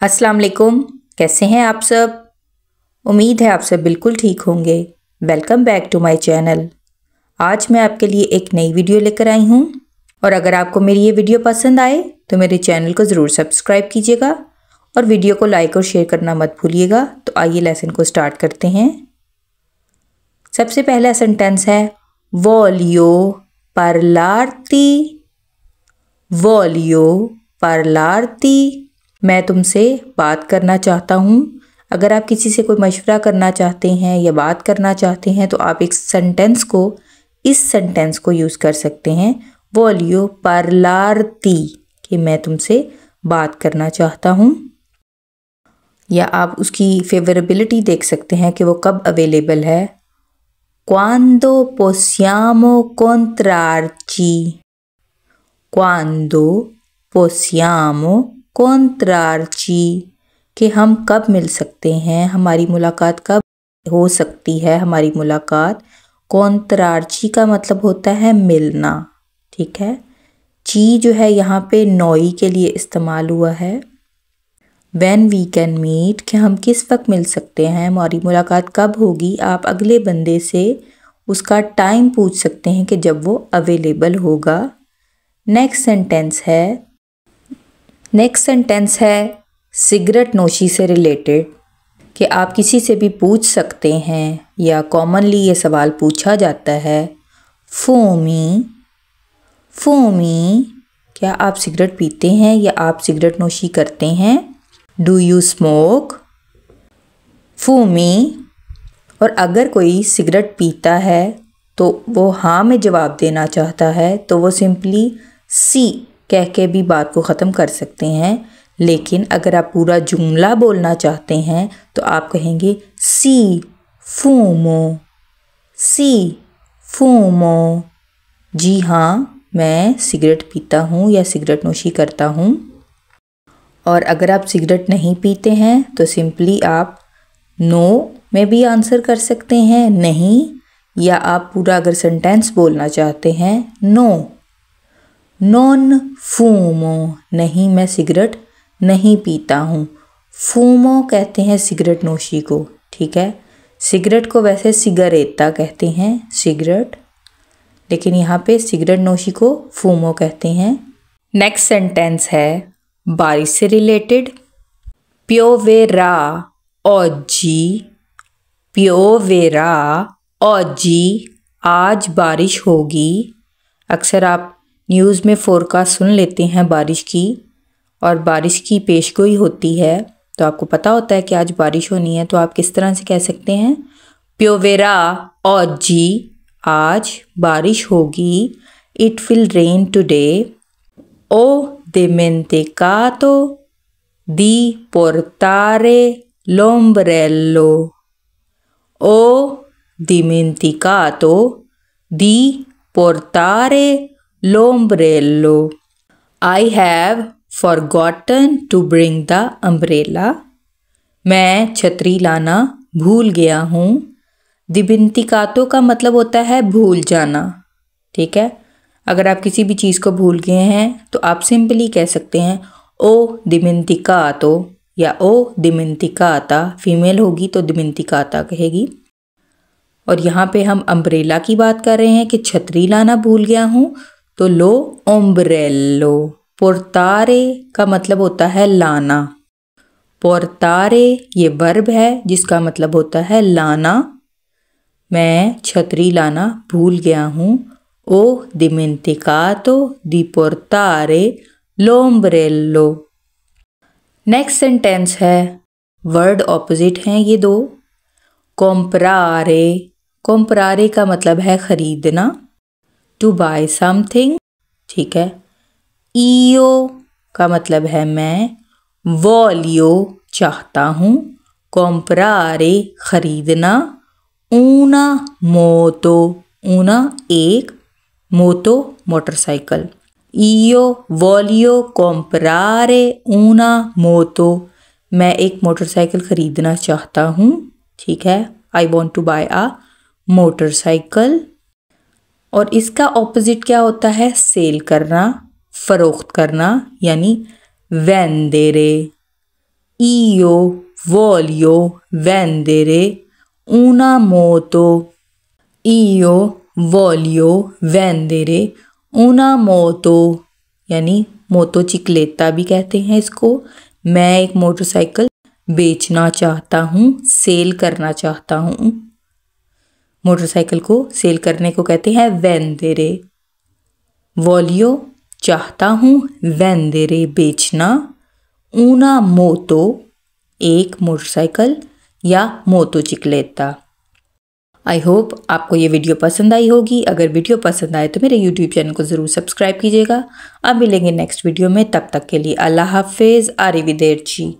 अस्सलाम वालेकुम। कैसे हैं आप सब? उम्मीद है आप सब बिल्कुल ठीक होंगे। Welcome back to my channel. आज मैं आपके लिए एक नई वीडियो लेकर आई हूँ और अगर आपको मेरी ये वीडियो पसंद आए तो मेरे चैनल को ज़रूर सब्सक्राइब कीजिएगा और वीडियो को लाइक और शेयर करना मत भूलिएगा। तो आइए लेसन को स्टार्ट करते हैं। सबसे पहला सेंटेंस है voglio parlarti। voglio parlarti, मैं तुमसे बात करना चाहता हूँ। अगर आप किसी से कोई मशवरा करना चाहते हैं या बात करना चाहते हैं तो आप इस सेंटेंस को यूज़ कर सकते हैं voglio parlarti कि मैं तुमसे बात करना चाहता हूँ। या आप उसकी फेवरेबिलिटी देख सकते हैं कि वो कब अवेलेबल है। Quando possiamo incontrarci? Quando possiamo incontrarci, कि हम कब मिल सकते हैं, हमारी मुलाकात कब हो सकती है। हमारी मुलाकात incontrarci का मतलब होता है मिलना, ठीक है। ची जो है यहाँ पे नॉई के लिए इस्तेमाल हुआ है। When we can meet, कि हम किस वक्त मिल सकते हैं, हमारी मुलाकात कब होगी। आप अगले बंदे से उसका टाइम पूछ सकते हैं कि जब वो अवेलेबल होगा। नेक्स्ट सेंटेंस है सिगरेट नोशी से रिलेटेड, कि आप किसी से भी पूछ सकते हैं या कॉमनली ये सवाल पूछा जाता है फूमी, क्या आप सिगरेट पीते हैं या आप सिगरेट नोशी करते हैं। Do you smoke? फूमी। और अगर कोई सिगरेट पीता है तो वो हाँ में जवाब देना चाहता है तो वो सिंपली सी कह के भी बात को ख़त्म कर सकते हैं। लेकिन अगर आप पूरा जुमला बोलना चाहते हैं तो आप कहेंगे सी फूमो, जी हाँ मैं सिगरेट पीता हूँ या सिगरेट नोशी करता हूँ। और अगर आप सिगरेट नहीं पीते हैं तो सिंपली आप नो में भी आंसर कर सकते हैं, नहीं। या आप पूरा अगर सेंटेंस बोलना चाहते हैं नॉन फूमो, नहीं मैं सिगरेट नहीं पीता हूँ। फूमो कहते हैं सिगरेट नोशी को, ठीक है। सिगरेट को वैसे सिगरेटा कहते हैं, सिगरेट, लेकिन यहाँ पे सिगरेट नोशी को फूमो कहते हैं। नेक्स्ट सेंटेंस है बारिश से रिलेटेड। प्योवेरा oggi, आज बारिश होगी। अक्सर आप न्यूज़ में फोरकास्ट सुन लेते हैं बारिश की, और बारिश की पेशगोई होती है तो आपको पता होता है कि आज बारिश होनी है। तो आप किस तरह से कह सकते हैं प्योवेरा oggi, आज बारिश होगी। It will rain today. ओ dimenticato di portare l'ombrello। Ho dimenticato di portare l'ombrello। I have forgotten to bring the umbrella। मैं छतरी लाना भूल गया हूँ। दिबिंतिकातो का मतलब होता है भूल जाना, ठीक है। अगर आप किसी भी चीज़ को भूल गए हैं तो आप सिंपली कह सकते हैं ओ दिमिंतिकातो या ओ दिमिंतिकाता। फीमेल होगी तो दिमिंतिकाता कहेगी। और यहाँ पे हम अम्ब्रेला की बात कर रहे हैं कि छतरी लाना भूल गया हूँ, तो लो ओम्ब्रेलो। पोर्तारे का मतलब होता है लाना। पोर्तारे ये वर्ब है जिसका मतलब होता है लाना। मैं छतरी लाना भूल गया हूँ। ओ dimenticato di portare l'ombrello। Next sentence है वर्ड ऑपोजिट हैं ये दो। comprare का मतलब है खरीदना, टू बाय समथिंग, ठीक है। io का मतलब है मैं, voglio चाहता हूँ, comprare खरीदना, una एक, मोतो motorcycle. io voglio comprare una moto, मैं एक मोटरसाइकिल खरीदना चाहता हूँ, ठीक है। I want to buy a motorcycle. और इसका ऑपोजिट क्या होता है सेल करना, फरोख्त करना, यानी वेंदेरे। io voglio vendere una moto, io voglio vendere una moto, यानी मोटोचिक्लेता भी कहते हैं इसको। मैं एक मोटरसाइकिल बेचना चाहता हूँ, सेल करना चाहता हूँ। मोटरसाइकिल को सेल करने को कहते हैं वेंदेरे। वॉलियो चाहता हूँ, वेंदेरे बेचना, ऊना मोटो एक मोटरसाइकिल या मोटोचिक्लेता। आई होप आपको ये वीडियो पसंद आई होगी। अगर वीडियो पसंद आए तो मेरे यूट्यूब चैनल को ज़रूर सब्सक्राइब कीजिएगा। अब मिलेंगे नेक्स्ट वीडियो में, तब तक के लिए अल्लाह हाफिज़, आरिविदेर्ची।